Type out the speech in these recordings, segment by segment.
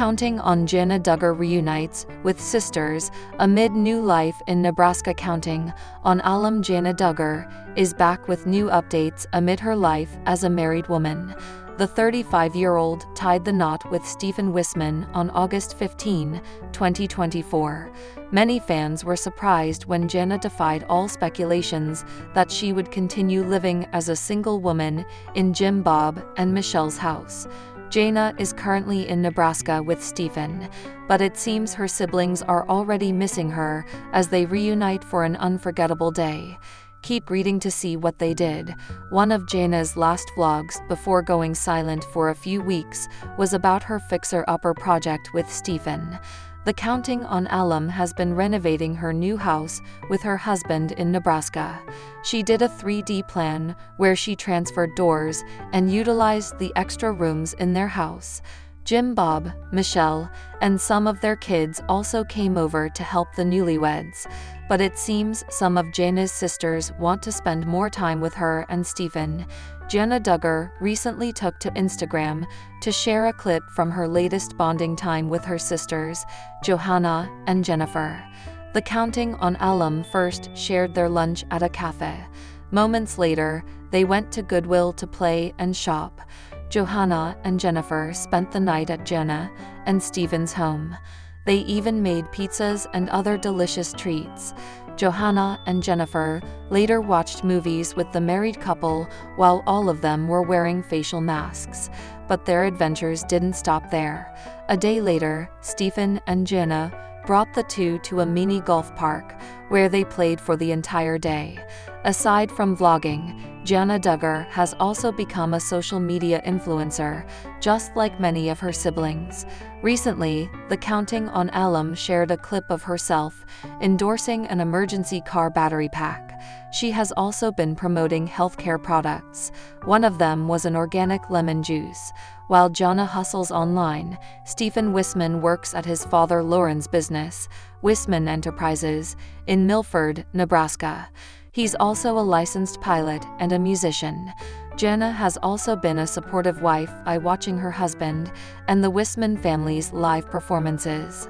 Counting on Jana Duggar reunites with sisters amid new life in Nebraska. Counting on alum Jana Duggar is back with new updates amid her life as a married woman. The 35-year-old tied the knot with Stephen Wisman on August 15, 2024. Many fans were surprised when Jana defied all speculations that she would continue living as a single woman in Jim, Bob, and Michelle's house. Jana is currently in Nebraska with Stephen, but it seems her siblings are already missing her as they reunite for an unforgettable day. Keep reading to see what they did. One of Jana's last vlogs before going silent for a few weeks was about her fixer-upper project with Stephen. The Counting on alum has been renovating her new house with her husband in Nebraska. She did a 3D plan where she transferred doors and utilized the extra rooms in their house. Jim, Bob, Michelle, and some of their kids also came over to help the newlyweds. But it seems some of Jana's sisters want to spend more time with her and Stephen. Jana Duggar recently took to Instagram to share a clip from her latest bonding time with her sisters, Johanna and Jennifer. The Counting on alum first shared their lunch at a cafe. Moments later, they went to Goodwill to play and shop. Johanna and Jennifer spent the night at Jana and Stephen's home. They even made pizzas and other delicious treats. Johanna and Jennifer later watched movies with the married couple while all of them were wearing facial masks. But their adventures didn't stop there. A day later, Stephen and Jana brought the two to a mini golf park, where they played for the entire day. Aside from vlogging, Jana Duggar has also become a social media influencer, just like many of her siblings. Recently, the Counting on alum shared a clip of herself endorsing an emergency car battery pack. She has also been promoting healthcare products. One of them was an organic lemon juice. While Jana hustles online, Stephen Wisman works at his father Lauren's business, Wisman Enterprises, in Milford, Nebraska. He's also a licensed pilot and a musician. Jana has also been a supportive wife by watching her husband and the Wisman family's live performances.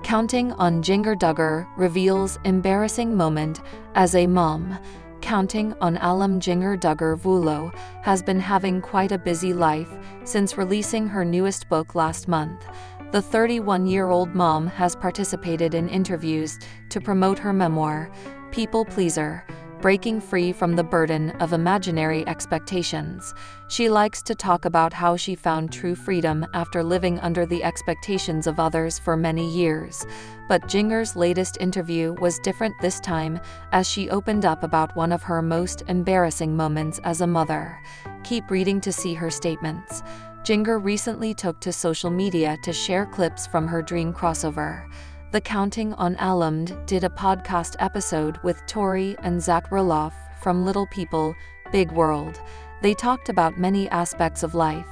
Counting on Jana Duggar reveals embarrassing moment as a mom. Counting on alum Jana Duggar Vulo has been having quite a busy life since releasing her newest book last month. The 31-year-old mom has participated in interviews to promote her memoir, People Pleaser: Breaking Free from the Burden of Imaginary Expectations. She likes to talk about how she found true freedom after living under the expectations of others for many years. But Jana's latest interview was different this time, as she opened up about one of her most embarrassing moments as a mother. Keep reading to see her statements. Jana recently took to social media to share clips from her dream crossover. The Counting on alum did a podcast episode with Tori and Zach Roloff from Little People, Big World. They talked about many aspects of life,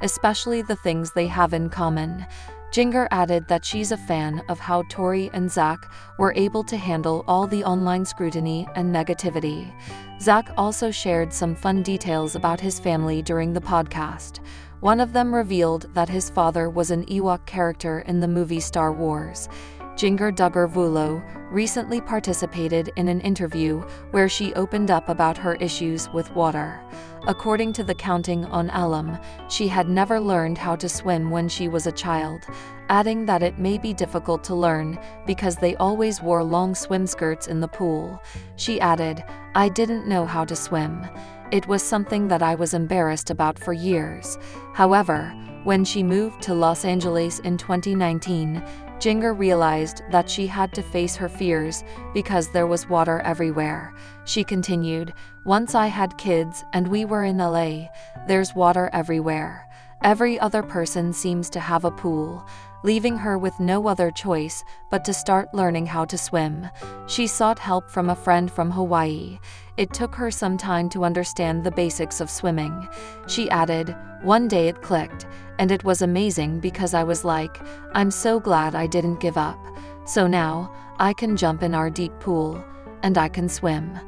especially the things they have in common. Jana added that she's a fan of how Tori and Zach were able to handle all the online scrutiny and negativity. Zach also shared some fun details about his family during the podcast. One of them revealed that his father was an Ewok character in the movie Star Wars. Jana Duggar Vulo recently participated in an interview where she opened up about her issues with water. According to the Counting on alum, she had never learned how to swim when she was a child, adding that it may be difficult to learn because they always wore long swim skirts in the pool. She added, "I didn't know how to swim. It was something that I was embarrassed about for years." However, when she moved to Los Angeles in 2019, Jana realized that she had to face her fears because there was water everywhere. She continued, "Once I had kids and we were in LA, there's water everywhere. Every other person seems to have a pool," leaving her with no other choice but to start learning how to swim. She sought help from a friend from Hawaii. It took her some time to understand the basics of swimming. She added, "One day it clicked, and it was amazing because I was like, I'm so glad I didn't give up. So now, I can jump in our deep pool, and I can swim."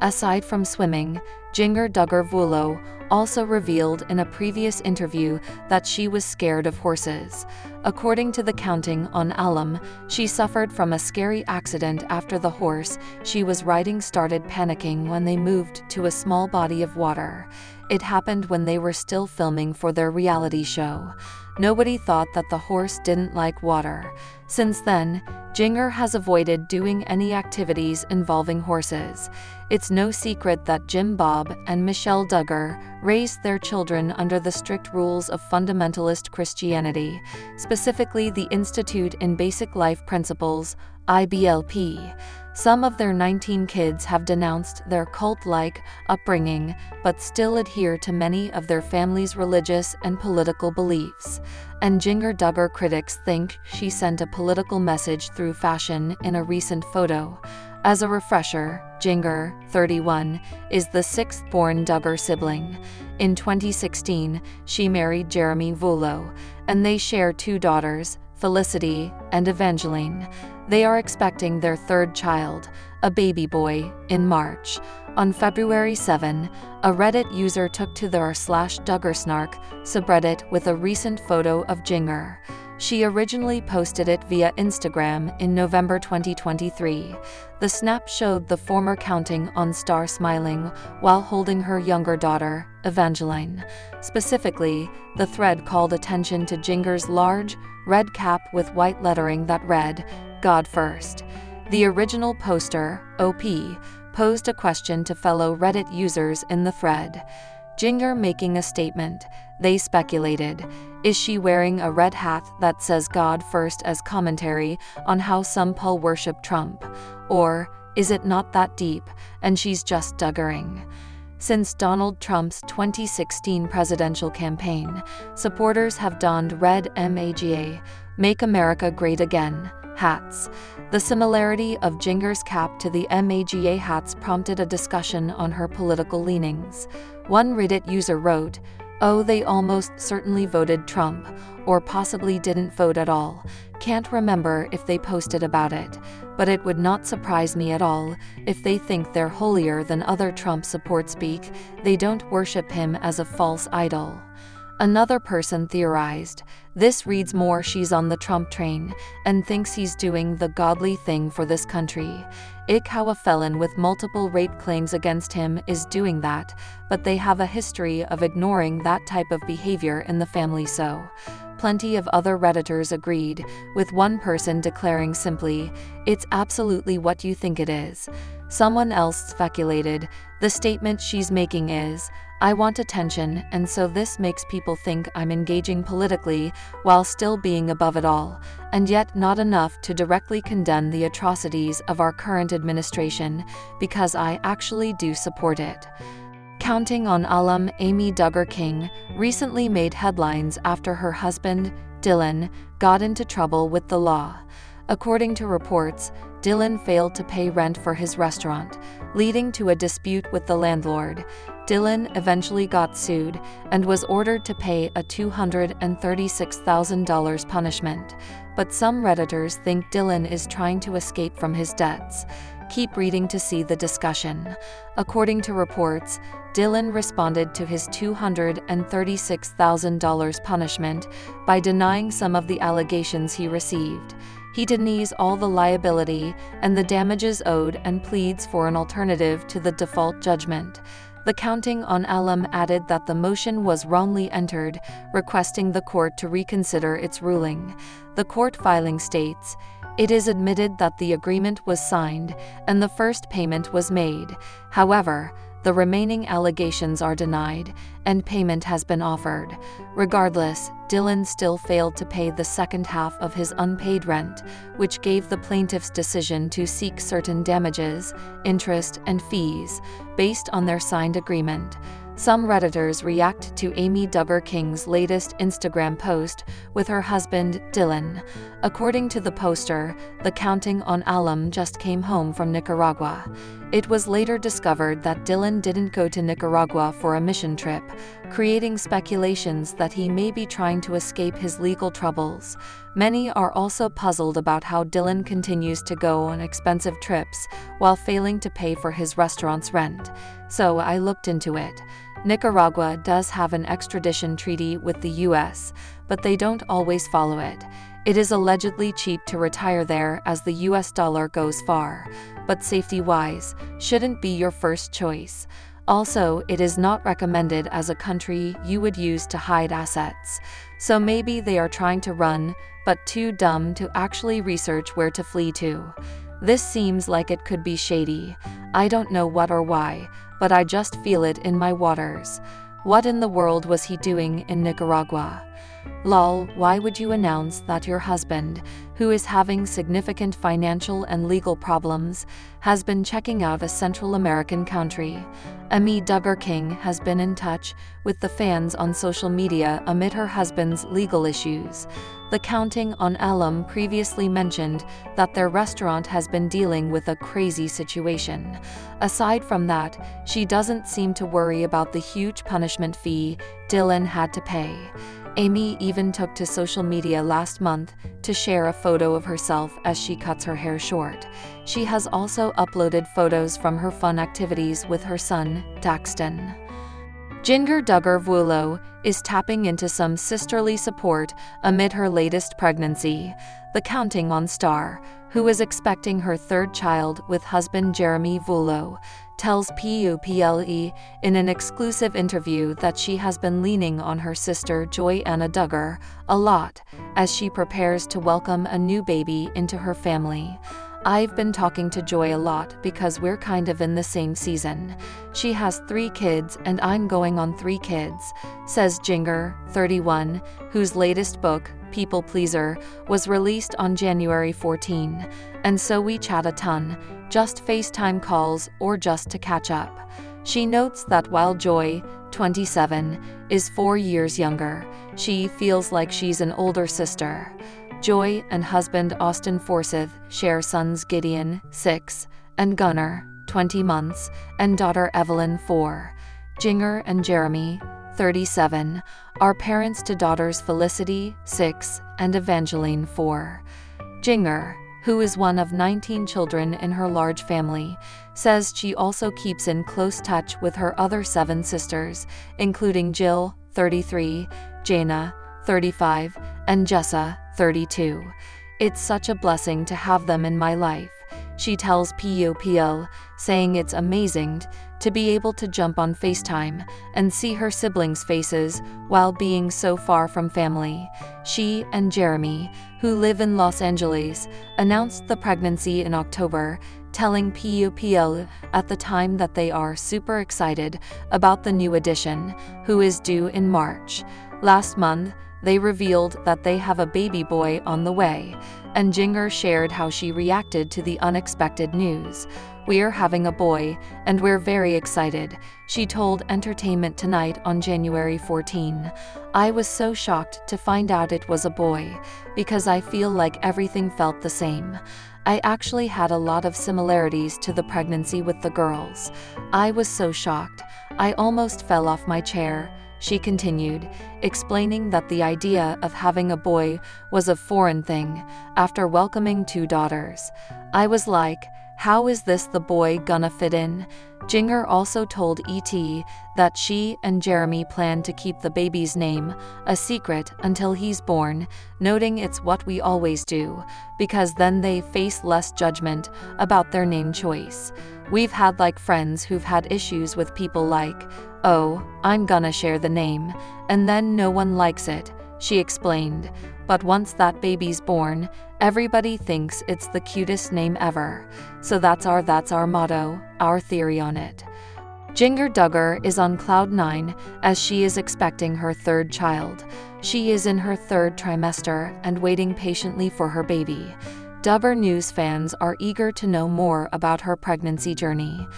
Aside from swimming, Jinger Duggar Vuolo also revealed in a previous interview that she was scared of horses. According to the Counting on Alum, she suffered from a scary accident after the horse she was riding started panicking when they moved to a small body of water. It happened when they were still filming for their reality show. Nobody thought that the horse didn't like water. Since then, Jinger has avoided doing any activities involving horses. It's no secret that Jim Bob and Michelle Duggar raised their children under the strict rules of fundamentalist Christianity, specifically the Institute in Basic Life Principles, IBLP. Some of their 19 kids have denounced their cult-like upbringing, but still adhere to many of their family's religious and political beliefs. And Jinger Duggar critics think she sent a political message through fashion in a recent photo. As a refresher, Jinger, 31, is the sixth-born Duggar sibling. In 2016, she married Jeremy Vuolo, and they share 2 daughters, Felicity and Evangeline. They are expecting their 3rd child, a baby boy, in March. On February 7, a Reddit user took to their /DuggarSnark subreddit with a recent photo of Jinger. She originally posted it via Instagram in November 2023. The snap showed the former Counting on star smiling while holding her younger daughter, Evangeline. Specifically, the thread called attention to Jinger's large, red cap with white lettering that read, "God First." The original poster, OP, posed a question to fellow Reddit users in the thread. Jinger making a statement. They speculated, is she wearing a red hat that says God First as commentary on how some Paul worship Trump? Or, is it not that deep, and she's just Duggaring? Since Donald Trump's 2016 presidential campaign, supporters have donned red MAGA, Make America Great Again, hats. The similarity of Jinger's cap to the MAGA hats prompted a discussion on her political leanings. One Reddit user wrote, "Oh, they almost certainly voted Trump, or possibly didn't vote at all. Can't remember if they posted about it, but it would not surprise me at all if they think they're holier than other Trump support speak, they don't worship him as a false idol." Another person theorized, this reads more she's on the Trump train and thinks he's doing the godly thing for this country. Ick how a felon with multiple rape claims against him is doing that, but they have a history of ignoring that type of behavior in the family so. Plenty of other Redditors agreed, with one person declaring simply, "It's absolutely what you think it is." Someone else speculated, the statement she's making is, "I want attention, and so this makes people think I'm engaging politically while still being above it all, and yet not enough to directly condemn the atrocities of our current administration, because I actually do support it." Counting on alum Amy Duggar King recently made headlines after her husband, Dylan, got into trouble with the law. According to reports, Dylan failed to pay rent for his restaurant, leading to a dispute with the landlord. Dylan eventually got sued and was ordered to pay a $236,000 punishment, but some Redditors think Dylan is trying to escape from his debts. Keep reading to see the discussion. According to reports, Dylan responded to his $236,000 punishment by denying some of the allegations he received. He denies all the liability and the damages owed and pleads for an alternative to the default judgment. The Counting on Alum added that the motion was wrongly entered, requesting the court to reconsider its ruling. The court filing states, "It is admitted that the agreement was signed and the first payment was made. However, the remaining allegations are denied, and payment has been offered." Regardless, Dylan still failed to pay the second half of his unpaid rent, which gave the plaintiff's decision to seek certain damages, interest, and fees, based on their signed agreement. Some Redditors react to Amy Duggar King's latest Instagram post with her husband, Dylan. According to the poster, the Counting on Alum just came home from Nicaragua. It was later discovered that Dylan didn't go to Nicaragua for a mission trip. creating speculations that he may be trying to escape his legal troubles. Many are also puzzled about how Dylan continues to go on expensive trips while failing to pay for his restaurant's rent. So I looked into it. Nicaragua does have an extradition treaty with the US, but they don't always follow it. It is allegedly cheap to retire there as the US dollar goes far, but safety-wise, shouldn't be your first choice. Also, it is not recommended as a country you would use to hide assets. So maybe they are trying to run, but too dumb to actually research where to flee to. This seems like it could be shady. I don't know what or why, but I just feel it in my waters. What in the world was he doing in Nicaragua? Lol, why would you announce that your husband, who is having significant financial and legal problems, has been checking out a Central American country? Amy Duggar King has been in touch with the fans on social media amid her husband's legal issues. The Counting on Alum previously mentioned that their restaurant has been dealing with a crazy situation. Aside from that, she doesn't seem to worry about the huge punishment fee Dylan had to pay. Amy even took to social media last month to share a photo of herself as she cuts her hair short. She has also uploaded photos from her fun activities with her son, Daxton. Jinger Duggar Vuolo is tapping into some sisterly support amid her latest pregnancy. The Counting on star, who is expecting her third child with husband Jeremy Vuolo, tells PUPLE in an exclusive interview that she has been leaning on her sister Joy Anna Duggar a lot as she prepares to welcome a new baby into her family. I've been talking to Joy a lot because we're kind of in the same season. She has 3 kids and I'm going on 3 kids, says Jinger, 31, whose latest book, People Pleaser, was released on January 14, and so we chat a ton, just FaceTime calls or just to catch up. She notes that while Joy, 27, is 4 years younger, she feels like she's an older sister. Joy and husband Austin Forsyth share sons Gideon, 6, and Gunnar, 20 months, and daughter Evelyn, 4. Jinger and Jeremy, 37, are parents to daughters Felicity, 6, and Evangeline, 4. Jinger, who is one of 19 children in her large family, says she also keeps in close touch with her other 7 sisters, including Jill, 33, Jana, 35, and Jessa, 32. It's such a blessing to have them in my life, she tells PUPL, saying it's amazing to be able to jump on FaceTime and see her siblings' faces while being so far from family. She and Jeremy, who live in Los Angeles, announced the pregnancy in October, telling PUPL at the time that they are super excited about the new addition, who is due in March. Last month, they revealed that they have a baby boy on the way, and Jinger shared how she reacted to the unexpected news. "We're having a boy, and we're very excited," she told Entertainment Tonight on January 14. "I was so shocked to find out it was a boy, because I feel like everything felt the same. I actually had a lot of similarities to the pregnancy with the girls. I was so shocked. I almost fell off my chair," she continued, explaining that the idea of having a boy was a foreign thing after welcoming 2 daughters. "I was like, how is this the boy gonna fit in?" Jinger also told ET that she and Jeremy plan to keep the baby's name a secret until he's born, noting it's what we always do, because then they face less judgment about their name choice. "We've had friends who've had issues with people like, 'Oh, I'm gonna share the name, and then no one likes it,'" she explained. "But once that baby's born, everybody thinks it's the cutest name ever. So that's our motto, our theory on it." Jinger Duggar is on cloud 9 as she is expecting her 3rd child. She is in her 3rd trimester and waiting patiently for her baby. Duggar News fans are eager to know more about her pregnancy journey.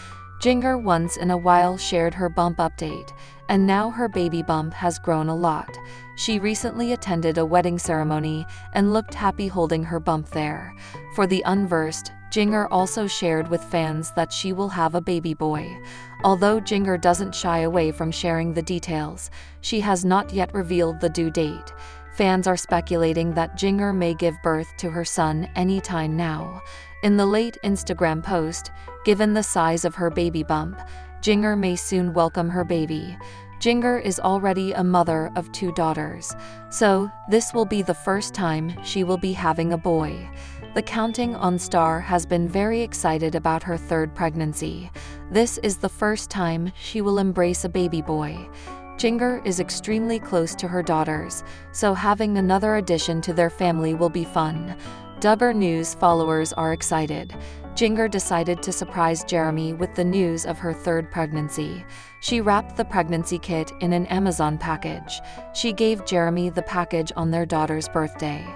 Jinger once in a while shared her bump update, and now her baby bump has grown a lot. She recently attended a wedding ceremony and looked happy holding her bump there. For the unversed, Jinger also shared with fans that she will have a baby boy. Although Jinger doesn't shy away from sharing the details, she has not yet revealed the due date. Fans are speculating that Jinger may give birth to her son anytime now. In the late Instagram post, given the size of her baby bump, Jinger may soon welcome her baby. Jinger is already a mother of 2 daughters, so this will be the first time she will be having a boy. The Counting On star has been very excited about her 3rd pregnancy. This is the first time she will embrace a baby boy. Jinger is extremely close to her daughters, so having another addition to their family will be fun. Duggar News followers are excited. Jinger decided to surprise Jeremy with the news of her 3rd pregnancy. She wrapped the pregnancy kit in an Amazon package. She gave Jeremy the package on their daughter's birthday.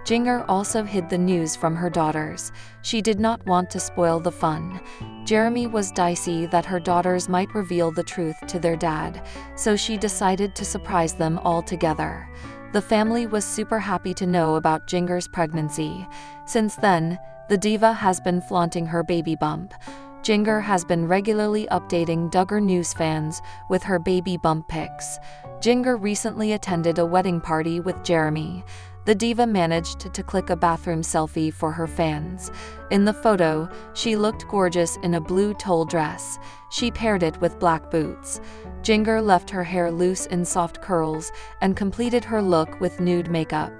Jinger also hid the news from her daughters. She did not want to spoil the fun. Jeremy was dicey that her daughters might reveal the truth to their dad, so she decided to surprise them all together. The family was super happy to know about Jinger's pregnancy. Since then, the diva has been flaunting her baby bump. Jinger has been regularly updating Duggar News fans with her baby bump pics. Jinger recently attended a wedding party with Jeremy. The diva managed to click a bathroom selfie for her fans. In the photo, she looked gorgeous in a blue tulle dress. She paired it with black boots. Jinger left her hair loose in soft curls and completed her look with nude makeup.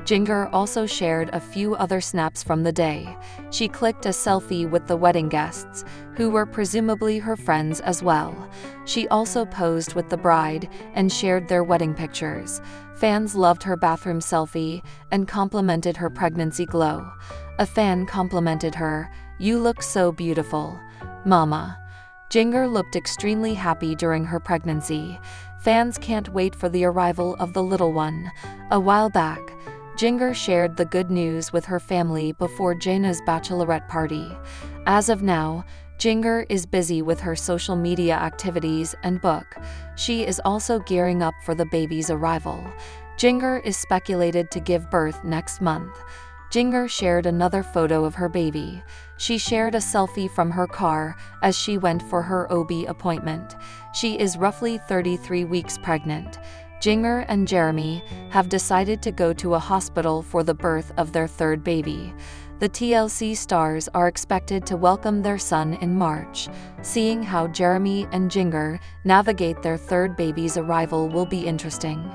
Jinger also shared a few other snaps from the day. She clicked a selfie with the wedding guests, who were presumably her friends as well. She also posed with the bride and shared their wedding pictures. Fans loved her bathroom selfie and complimented her pregnancy glow. A fan complimented her, "You look so beautiful, Mama." Jinger looked extremely happy during her pregnancy. Fans can't wait for the arrival of the little one. A while back, Jinger shared the good news with her family before Jaina's bachelorette party. As of now, Jinger is busy with her social media activities and book. She is also gearing up for the baby's arrival. Jinger is speculated to give birth next month. Jinger shared another photo of her baby. She shared a selfie from her car as she went for her OB appointment. She is roughly 33 weeks pregnant. Jinger and Jeremy have decided to go to a hospital for the birth of their 3rd baby. The TLC stars are expected to welcome their son in March. Seeing how Jeremy and Jinger navigate their 3rd baby's arrival will be interesting.